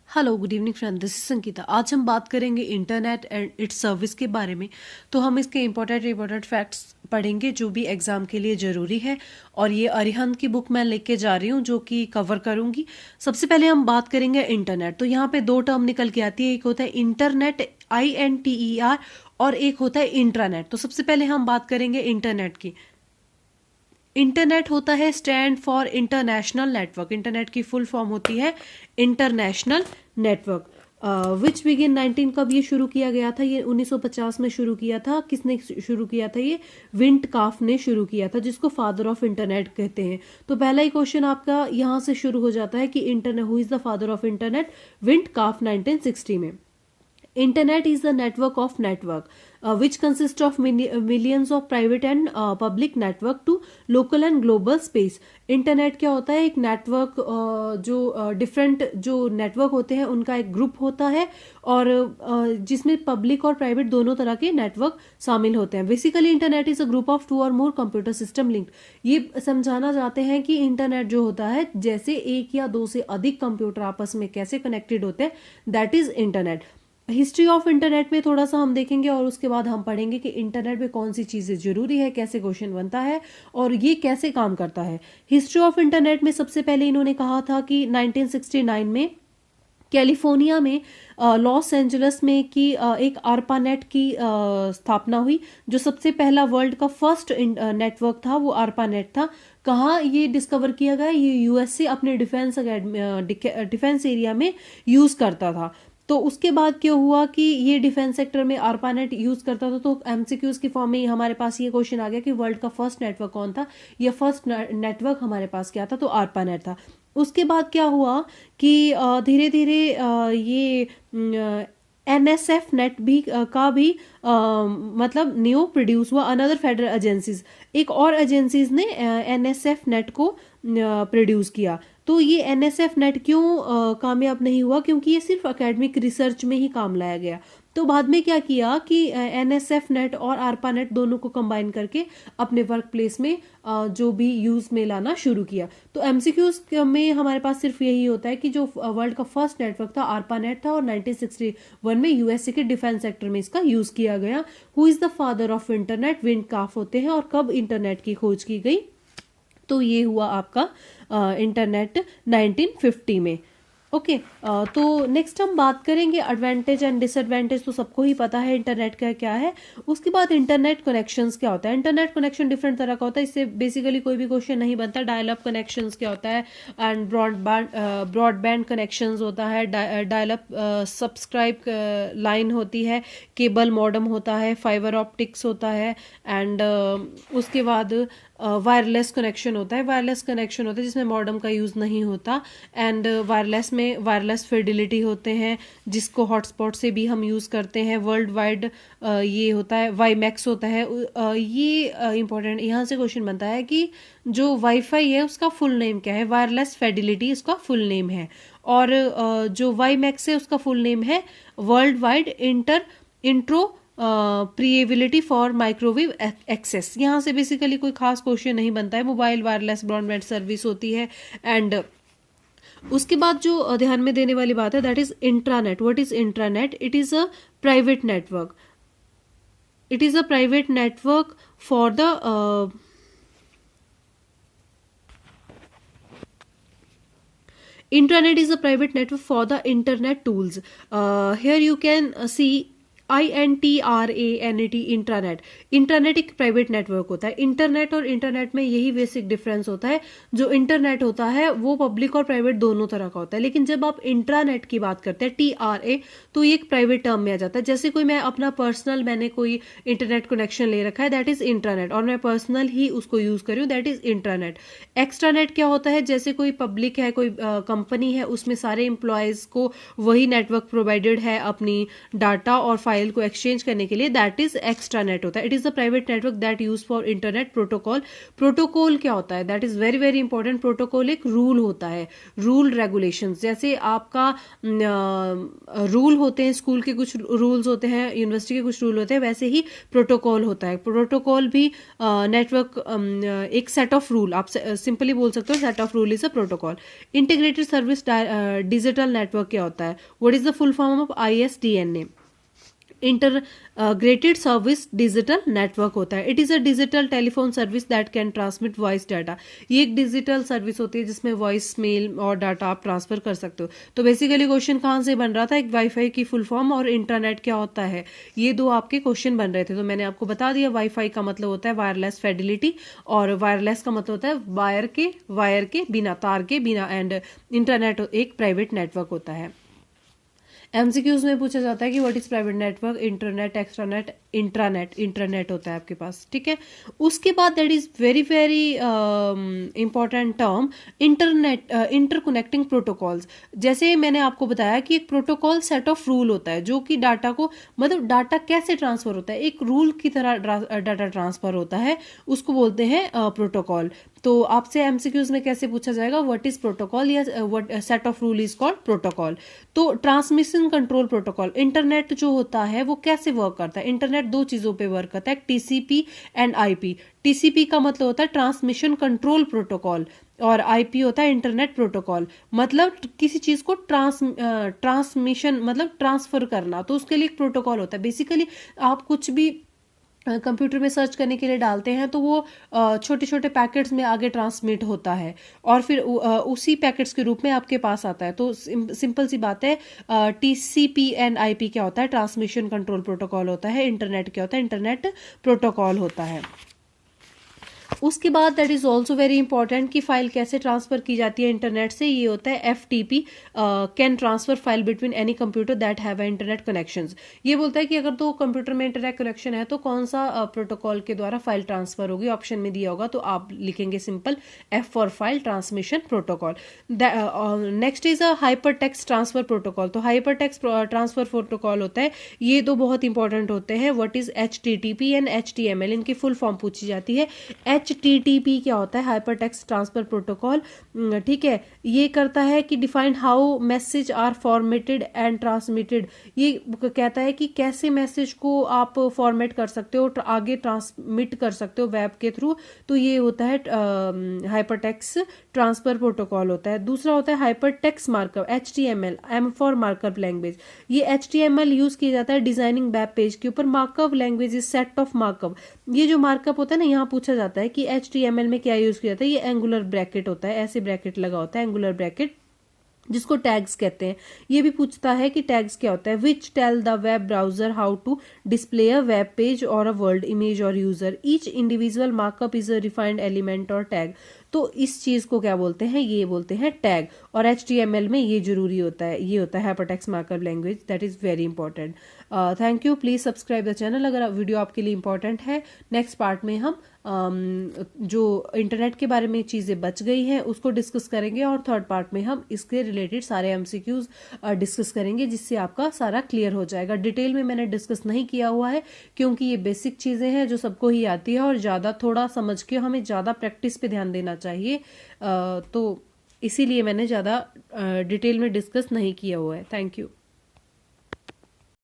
Hello good evening friend, this is Sangeeta. आज हम बात करेंगे इंटरनेट एंड इट्स सर्विस के बारे में। तो हम इसके इम्पोर्टेंट फैक्ट्स पढ़ेंगे जो भी एग्जाम के लिए ज़रूरी है, और ये अरिहंत की बुक मैं लेके जा रही हूँ जो कि कवर करूँगी। सबसे पहले हम बात करेंगे इंटरनेट। तो यहाँ पे दो टर्म निकल के आती है, एक होता है इंटरनेट INTER और एक होता है इंट्रानेट। तो सबसे पहले हम बात करेंगे इंटरनेट की। इंटरनेट होता है stand for international network. Internet की फुल फॉर्म होती है इंटरनेशनल नेटवर्क। विच बिगिन 19 कब ये शुरू किया गया था? ये 1950 में शुरू किया था। किसने शुरू किया था? ये विंटकाफ ने शुरू किया था, जिसको फादर ऑफ इंटरनेट कहते हैं। तो पहला ही क्वेश्चन आपका यहाँ से शुरू हो जाता है कि internet, who is the father of internet? Vint Cerf 1960 में। Internet is the network of network which consists of millions of private and public network to local and global space. Internet क्या होता है? एक नेटवर्क, जो डिफरेंट जो network होते हैं उनका एक ग्रुप होता है, और जिसमें पब्लिक और प्राइवेट दोनों तरह के नेटवर्क शामिल होते हैं। Basically internet is a group of 2 और मोर कंप्यूटर सिस्टम लिंक्ड। ये समझाना चाहते हैं कि इंटरनेट जो होता है, जैसे 1 या 2 से अधिक कंप्यूटर आपस में कैसे कनेक्टेड होते हैं, that is internet. History of internet में थोड़ा सा हम देखेंगे, और उसके बाद हम पढ़ेंगे कि इंटरनेट में कौन सी चीज़ें जरूरी है, कैसे क्वेश्चन बनता है और ये कैसे काम करता है। हिस्ट्री ऑफ इंटरनेट में सबसे पहले इन्होंने कहा था कि 1969 में कैलिफोर्निया में लॉस एंजल्स में की एक ARPANET की स्थापना हुई। जो सबसे पहला वर्ल्ड का फर्स्ट नेटवर्क था वो ARPANET था। कहाँ ये डिस्कवर किया गया? ये USA अपने डिफेंस एरिया में यूज करता था। तो उसके बाद क्या हुआ कि ये डिफेंस सेक्टर में ARPANET यूज करता था। तो MCQs की फॉर्म में हमारे पास ये क्वेश्चन आ गया कि वर्ल्ड का फर्स्ट नेटवर्क कौन था? ये फर्स्ट नेटवर्क हमारे पास क्या था? तो ARPANET था। उसके बाद क्या हुआ कि धीरे धीरे ये NSF नेट भी का भी मतलब न्यू प्रोड्यूस हुआ। अनदर फेडरल एजेंसीज, एक और एजेंसीज ने NSF नेट को प्रोड्यूस किया। तो ये NSF नेट क्यों कामयाब नहीं हुआ? क्योंकि ये सिर्फ एकेडमिक रिसर्च में ही काम लाया गया। तो बाद में क्या किया कि NSF नेट और ARPANET दोनों को कंबाइन करके अपने वर्क प्लेस में जो भी यूज में लाना शुरू किया। तो MCQs में हमारे पास सिर्फ यही होता है कि जो वर्ल्ड का फर्स्ट नेटवर्क था ARPANET था, और 1961 में USA के डिफेंस सेक्टर में इसका यूज किया गया। Who is the father of internet? Vint Cerf होते हैं। और कब इंटरनेट की खोज की गई? तो ये हुआ आपका इंटरनेट 1950 में। ओके, तो नेक्स्ट हम बात करेंगे एडवांटेज एंड डिसएडवांटेज। तो सबको ही पता है इंटरनेट का क्या है। उसके बाद इंटरनेट कनेक्शंस क्या होता है? इंटरनेट कनेक्शन डिफरेंट तरह का होता है, इससे बेसिकली कोई भी क्वेश्चन नहीं बनता। डायल अप कनेक्शंस क्या होता है? एंड ब्रॉडबैंड कनेक्शंस होता है। डायल अप सब्सक्राइब लाइन होती है। केबल मॉडेम होता है। फाइबर ऑप्टिक्स होता है। एंड उसके बाद वायरलेस कनेक्शन होता है। वायरलेस कनेक्शन होता है जिसमें मॉडेम का यूज़ नहीं होता। एंड वायरलेस में वायरलेस फिडिलिटी होते हैं, जिसको हॉटस्पॉट से भी हम यूज़ करते हैं। वर्ल्ड वाइड ये होता है। WiMAX होता है। ये इंपॉर्टेंट, यहाँ से क्वेश्चन बनता है कि जो वाईफाई है उसका फुल नेम क्या है? वायरलेस फिडिलिटी इसका फुल नेम है। और जो WiMAX है उसका फुल नेम है world wide interoperability for microwave access. यहाँ से बेसिकली कोई खास क्वेश्चन नहीं बनता है। मोबाइल वायरलेस ब्रॉडबैंड सर्विस होती है। एंड उसके बाद जो ध्यान में देने वाली बात है, that is intranet. What is intranet? It is a private network. It is a private network for the intranet is a private network for the internet tools. Here you can see INTRANET, intranet. Intranet एक private network होता है। Internet और internet में यही basic difference होता है। जो internet होता है वो पब्लिक और प्राइवेट दोनों तरह का होता है, लेकिन जब आप इंट्रानेट की बात करते हैं TRA, तो ये एक प्राइवेट टर्म में आ जाता है। जैसे कोई मैं अपना पर्सनल, मैंने कोई इंटरनेट कनेक्शन ले रखा है, दैट इज इंट्रानेट, और मैं पर्सनल ही उसको यूज कर रही हूँ, दैट इज इंट्रानेट। एक्स्ट्रानेट क्या होता है? जैसे कोई पब्लिक है, कोई कंपनी है, उसमें सारे एम्प्लॉयज को वही नेटवर्क प्रोवाइडेड है अपनी डाटा और फाइल फाइल को एक्सचेंज करने के लिए, दैट इज एक्स्ट्रानेट होता है। It is the private network that use for internet protocol. Protocol क्या होता है? That is very very important. Protocol एक रूल होता है, रूल रेगुलेशन। जैसे आपका रूल होते हैं, स्कूल के कुछ रूल्स होते हैं, यूनिवर्सिटी के कुछ रूल होते हैं, वैसे ही प्रोटोकॉल होता है। प्रोटोकॉल भी नेटवर्क एक सेट ऑफ रूल, आप सिंपली बोल सकते हो set of rule is a protocol. Integrated service digital network क्या होता है? What is the full form of ISDNA? Integrated service digital network होता है। It is a digital telephone service that can transmit voice data. ये एक digital service होती है जिसमें वॉइस मेल और डाटा आप ट्रांसफर कर सकते हो। तो बेसिकली क्वेश्चन कहाँ से बन रहा था? एक वाईफाई की फुल फॉर्म और इंटरनेट क्या होता है, ये दो आपके क्वेश्चन बन रहे थे। तो मैंने आपको बता दिया, वाईफाई का मतलब होता है वायरलेस फिडेलिटी, और वायरलेस का मतलब होता है वायर के बिना, तार के बिना, एंड इंटरनेट एक प्राइवेट नेटवर्क होता है। एमसीक्यूज में पूछा जाता है कि what is private network, internet, extranet, internet होता है आपके पास, ठीक है। उसके बाद that is very very important term, internet interconnecting protocols. जैसे मैंने आपको बताया कि एक प्रोटोकॉल सेट ऑफ रूल होता है जो कि डाटा को, मतलब डाटा कैसे ट्रांसफर होता है, एक रूल की तरह डाटा ट्रांसफर होता है, उसको बोलते हैं प्रोटोकॉल। तो आपसे एमसीक्यूज में कैसे पूछा जाएगा, व्हाट इज प्रोटोकॉल या what set of rule is called protocol. तो ट्रांसमिशन कंट्रोल प्रोटोकॉल, इंटरनेट जो होता है वो कैसे वर्क करता है? इंटरनेट दो चीजों पे वर्क करता है, TCP एंड IP। TCP का मतलब होता है ट्रांसमिशन कंट्रोल प्रोटोकॉल, और IP होता है इंटरनेट प्रोटोकॉल। मतलब किसी चीज को ट्रांसमिशन मतलब ट्रांसफर करना, तो उसके लिए एक प्रोटोकॉल होता है। बेसिकली आप कुछ भी कंप्यूटर में सर्च करने के लिए डालते हैं तो वो छोटे छोटे पैकेट्स में आगे ट्रांसमिट होता है, और फिर उसी पैकेट्स के रूप में आपके पास आता है। तो सिंपल सी बात है, TCP एंड IP क्या होता है? ट्रांसमिशन कंट्रोल प्रोटोकॉल होता है। इंटरनेट क्या होता है? इंटरनेट प्रोटोकॉल होता है। उसके बाद that is also very important कि फाइल कैसे ट्रांसफर की जाती है इंटरनेट से, ये होता है FTP, can transfer file between any computer that have internet connections. ये बोलता है कि अगर दो कंप्यूटर में इंटरनेट कनेक्शन है तो कौन सा प्रोटोकॉल के द्वारा फाइल ट्रांसफर होगी। ऑप्शन में दिया होगा तो आप लिखेंगे simple F for file transmission protocol. Next is a hyper text transfer protocol. तो हाइपर टेक्स्ट ट्रांसफर प्रोटोकॉल होता है, ये दो बहुत इंपॉर्टेंट होते हैं। What is HTTP and HTML, इनकी फुल फॉर्म पूछी जाती है। HTTP क्या होता है? हाइपर टेक्स्ट ट्रांसफर प्रोटोकॉल, ठीक है। ये करता है कि define how message are formatted and transmitted. ये कहता है कि कैसे मैसेज को आप फॉर्मेट कर सकते हो, आगे ट्रांसमिट कर सकते हो वेब के थ्रू। तो ये होता है हाइपर टेक्स्ट ट्रांसफर प्रोटोकॉल होता है। दूसरा होता है hyper text markup, HTML, M for markup language. ये HTML यूज किया जाता है डिजाइनिंग वेब पेज के ऊपर। Markup language is set of markup. ये जो मार्कअप होता है ना, यहाँ पूछा जाता है कि HTML में क्या यूज किया जाता है। ये एंगुलर ब्रैकेट होता है, ऐसे ब्रैकेट लगा होता है, एंगुलर ब्रैकेट, जिसको टैग्स कहते हैं। ये भी पूछता है कि टैग्स क्या होता है। Which tell the web browser how to display a web page और अ वर्ल्ड इमेज और user. Each individual markup is a refined element और टैग। तो इस चीज को क्या बोलते हैं? ये बोलते हैं टैग। और HTML में ये जरूरी होता है, ये होता है hypertext markup language, that is very important. Thank you, please subscribe the channel अगर वीडियो आपके लिए इंपॉर्टेंट है। नेक्स्ट पार्ट में हम जो इंटरनेट के बारे में चीज़ें बच गई हैं उसको डिस्कस करेंगे, और थर्ड पार्ट में हम इसके रिलेटेड सारे MCQs डिस्कस करेंगे, जिससे आपका सारा क्लियर हो जाएगा। डिटेल में मैंने डिस्कस नहीं किया हुआ है क्योंकि ये बेसिक चीज़ें हैं जो सबको ही आती है, और ज़्यादा थोड़ा समझ के हमें ज़्यादा प्रैक्टिस पे ध्यान देना चाहिए। तो इसीलिए मैंने ज़्यादा डिटेल में डिस्कस नहीं किया हुआ है। Thank you.